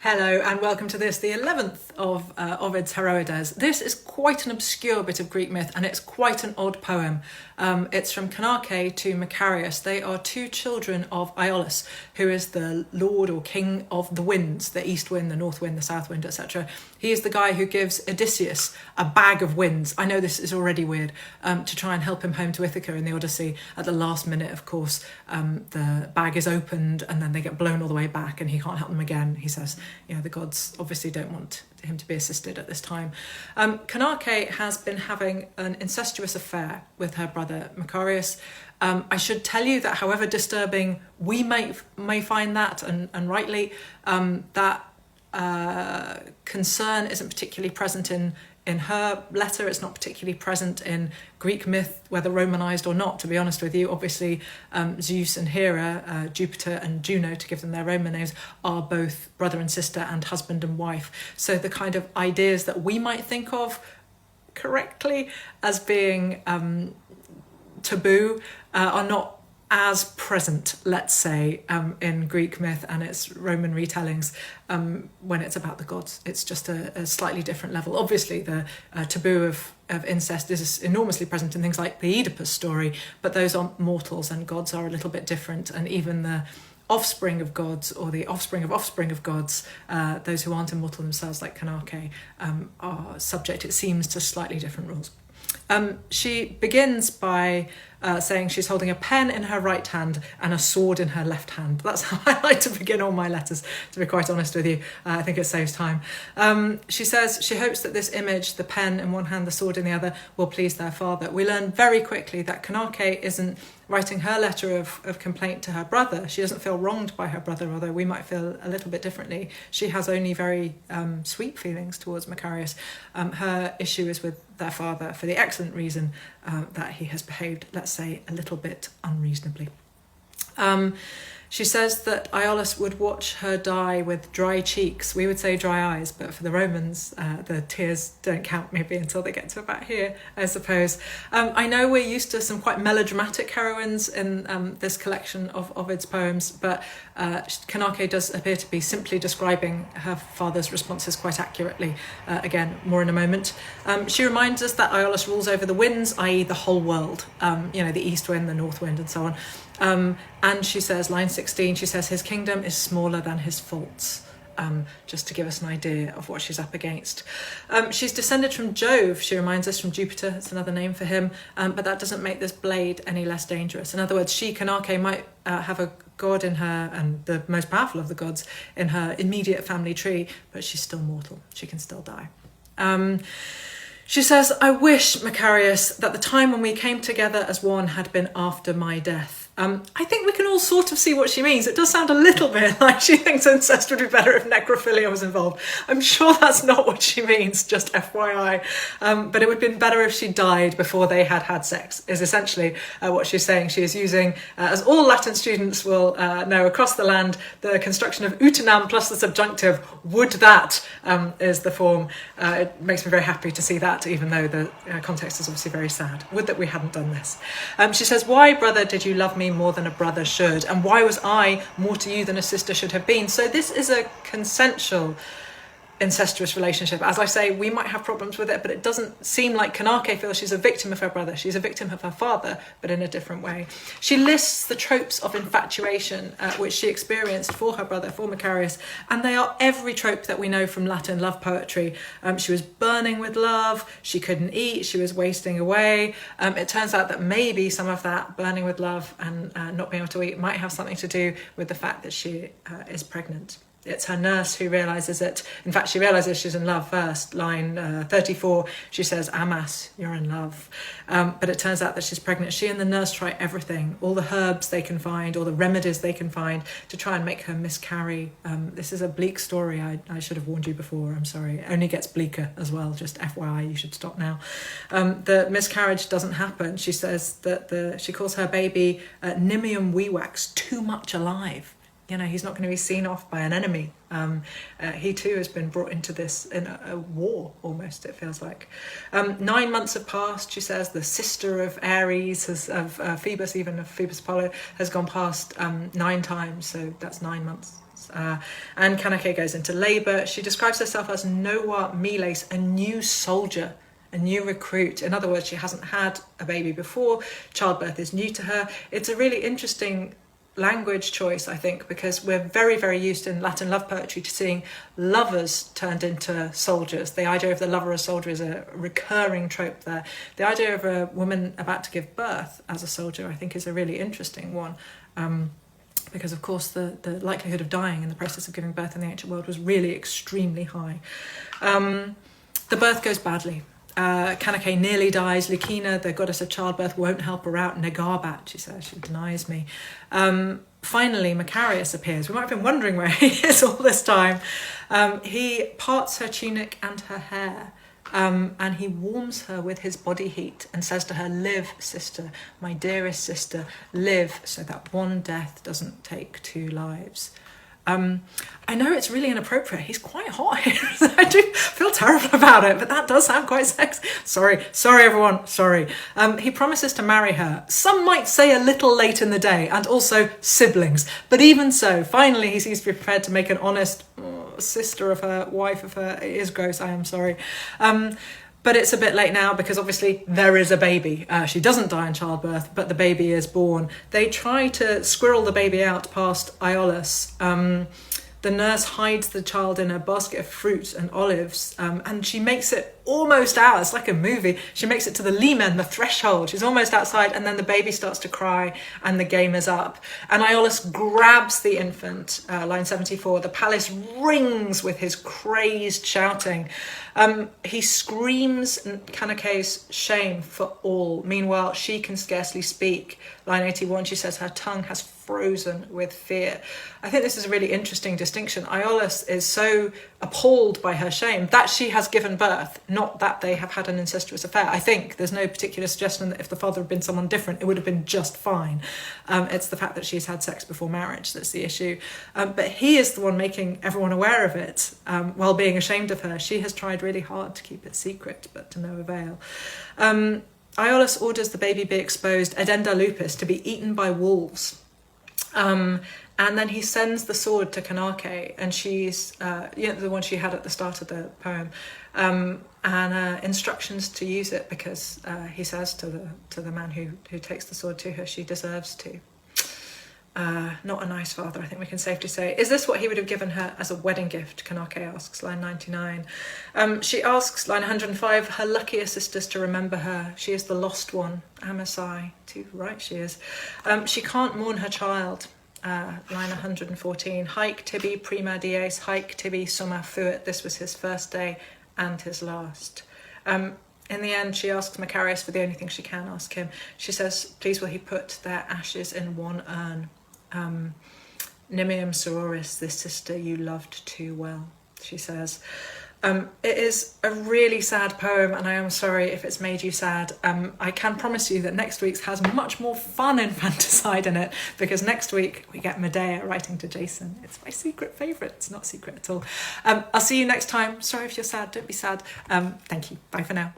Hello and welcome to this, the 11th of Ovid's Heroides. This is quite an obscure bit of Greek myth and it's quite an odd poem. It's from Canace to Macareus. They are two children of Aeolus, who is the lord or king of the winds, the east wind, the north wind, the south wind, etc. He is the guy who gives Odysseus a bag of winds. I know this is already weird, to try and help him home to Ithaca in the Odyssey. At the last minute, of course, the bag is opened and then they get blown all the way back and he can't help them again, he says. You know, the gods obviously don't want him to be assisted at this time. Canace has been having an incestuous affair with her brother Macareus. I should tell you that however disturbing we may find that, and rightly, that concern isn't particularly present in her letter. It's not particularly present in Greek myth, whether Romanized or not, to be honest with you. Obviously, Zeus and Hera, Jupiter and Juno, to give them their Roman names, are both brother and sister and husband and wife. So the kind of ideas that we might think of correctly as being taboo are not as present, let's say, in Greek myth and its Roman retellings when it's about the gods. It's just a slightly different level. Obviously, the taboo of incest is enormously present in things like the Oedipus story, but those are mortals and gods are a little bit different. And even the offspring of gods or the offspring of gods, those who aren't immortal themselves, like Canace, are subject, it seems, to slightly different rules. She begins by saying she's holding a pen in her right hand and a sword in her left hand. That's how I like to begin all my letters, to be quite honest with you. I think it saves time. She says she hopes that this image, the pen in one hand, the sword in the other, will please their father. We learn very quickly that Canace isn't writing her letter of complaint to her brother. She doesn't feel wronged by her brother, although we might feel a little bit differently. She has only very sweet feelings towards Macareus. Her issue is with their father for the excellent reason that he has behaved, let's say, a little bit unreasonably. She says that Aeolus would watch her die with dry cheeks. We would say dry eyes, but for the Romans, the tears don't count maybe until they get to about here, I suppose. I know we're used to some quite melodramatic heroines in this collection of Ovid's poems, but Canace does appear to be simply describing her father's responses quite accurately. Again, more in a moment. She reminds us that Aeolus rules over the winds, i.e. the whole world, the east wind, the north wind, and so on. And she says, line 16, she says, his kingdom is smaller than his faults, just to give us an idea of what she's up against. She's descended from Jove, she reminds us, from Jupiter, it's another name for him, but that doesn't make this blade any less dangerous. In other words, Canace, might have a god in her, and the most powerful of the gods, in her immediate family tree, but she's still mortal, she can still die. She says, I wish, Macareus, that the time when we came together as one had been after my death. I think we can all sort of see what she means. It does sound a little bit like she thinks incest would be better if necrophilia was involved. I'm sure that's not what she means, just FYI. But it would have been better if she died before they had sex, is essentially what she's saying. She is using, as all Latin students will know across the land, the construction of utinam plus the subjunctive, would that, is the form. It makes me very happy to see that, even though the context is obviously very sad. Would that we hadn't done this. She says, why, brother, did you love me more than a brother should, and why was I more to you than a sister should have been? So this is a consensual incestuous relationship. As I say, we might have problems with it, but it doesn't seem like Canace feels she's a victim of her brother. She's a victim of her father, but in a different way. She lists the tropes of infatuation which she experienced for her brother, for Macareus, and they are every trope that we know from Latin love poetry. She was burning with love, she couldn't eat, she was wasting away. It turns out that maybe some of that burning with love and not being able to eat might have something to do with the fact that she is pregnant. It's her nurse who realises it. In fact, she realises she's in love first. Line 34, she says, Amas, you're in love. But it turns out that she's pregnant. She and the nurse try everything, all the herbs they can find, all the remedies they can find to try and make her miscarry. This is a bleak story. I should have warned you before. I'm sorry. It only gets bleaker as well. Just FYI, you should stop now. The miscarriage doesn't happen. She says that she calls her baby Nimium Weewax, too much alive. He's not going to be seen off by an enemy. He too has been brought into this in a war, almost, it feels like. 9 months have passed, she says. The sister of Ares, of Phoebus, even of Phoebus Apollo, has gone past 9 times, so that's 9 months And Canace goes into labour. She describes herself as Noa Miles, a new soldier, a new recruit. In other words, she hasn't had a baby before. Childbirth is new to her. It's a really interesting language choice, I think, because we're very, very used in Latin love poetry to seeing lovers turned into soldiers. The idea of the lover as soldier is a recurring trope there. The idea of a woman about to give birth as a soldier, I think, is a really interesting one. Because, of course, the likelihood of dying in the process of giving birth in the ancient world was really extremely high. The birth goes badly. Canace nearly dies. Lucina, the goddess of childbirth, won't help her out. Negabat, she says, she denies me. Finally, Macareus appears. We might have been wondering where he is all this time. He parts her tunic and her hair, and he warms her with his body heat and says to her, "Live, sister, my dearest sister, live, so that one death doesn't take 2 lives." I know it's really inappropriate. He's quite hot here. I do feel terrible about it, but that does sound quite sexy. Sorry everyone, sorry. He promises to marry her. Some might say a little late in the day, and also siblings. But even so, finally he seems to be prepared to make an honest sister of her, wife of her. It is gross, I am sorry. But it's a bit late now because obviously there is a baby. She doesn't die in childbirth, but the baby is born. They try to squirrel the baby out past Iollas. The nurse hides the child in a basket of fruit and olives, and she makes it almost out. It's like a movie. She makes it to the limen, the threshold. She's almost outside, and then the baby starts to cry, and the game is up. And Iollas grabs the infant, line 74. The palace rings with his crazed shouting. He screams Canace's shame for all. Meanwhile, she can scarcely speak. Line 81, she says her tongue has frozen with fear. I think this is a really interesting distinction. Iollas is so appalled by her shame that she has given birth, not that they have had an incestuous affair. I think there's no particular suggestion that if the father had been someone different, it would have been just fine. It's the fact that she's had sex before marriage that's the issue. But he is the one making everyone aware of it while being ashamed of her. She has tried really hard to keep it secret, but to no avail. Iollas orders the baby be exposed, edenda lupus, to be eaten by wolves. And then he sends the sword to Canace, and she's the one she had at the start of the poem, and instructions to use it because he says to the man who takes the sword to her, she deserves to. Not a nice father, I think we can safely say. Is this what he would have given her as a wedding gift? Canace asks, line 99. She asks, line 105, her luckier sisters to remember her. She is the lost one. Amasai, too right she is. She can't mourn her child. Line 114. Haec tibi prima dies, haec tibi summa fuit. This was his first day and his last. In the end, she asks Macareus for the only thing she can ask him. She says, please will he put their ashes in one urn. Nimium sororis, this sister you loved too well, she says. It is a really sad poem, and I am sorry if it's made you sad. I can promise you that next week's has much more fun infanticide in it, because next week we get Medea writing to Jason. It's my secret favourite. It's not secret at all. I'll see you next time. Sorry if you're sad. Don't be sad. Thank you. Bye for now.